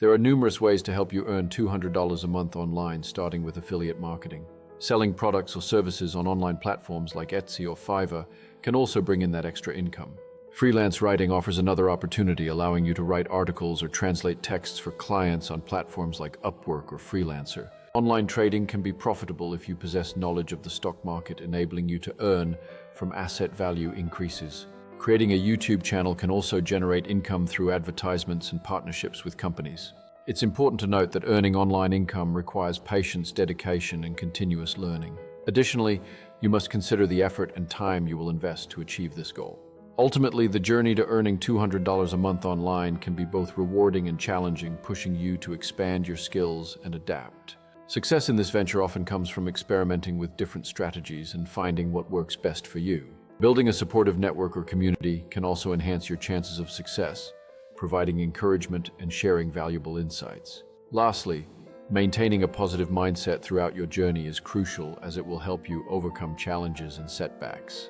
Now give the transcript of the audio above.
There are numerous ways to help you earn $200 a month online, starting with affiliate marketing. Selling products or services on online platforms like Etsy or Fiverr can also bring in that extra income. Freelance writing offers another opportunity, allowing you to write articles or translate texts for clients on platforms like Upwork or Freelancer. Online trading can be profitable if you possess knowledge of the stock market, enabling you to earn from asset value increases. Creating a YouTube channel can also generate income through advertisements and partnerships with companies. It's important to note that earning online income requires patience, dedication, and continuous learning. Additionally, you must consider the effort and time you will invest to achieve this goal. Ultimately, the journey to earning $200 a month online can be both rewarding and challenging, pushing you to expand your skills and adapt. Success in this venture often comes from experimenting with different strategies and finding what works best for you. Building a supportive network or community can also enhance your chances of success, providing encouragement and sharing valuable insights. Lastly, maintaining a positive mindset throughout your journey is crucial, as it will help you overcome challenges and setbacks.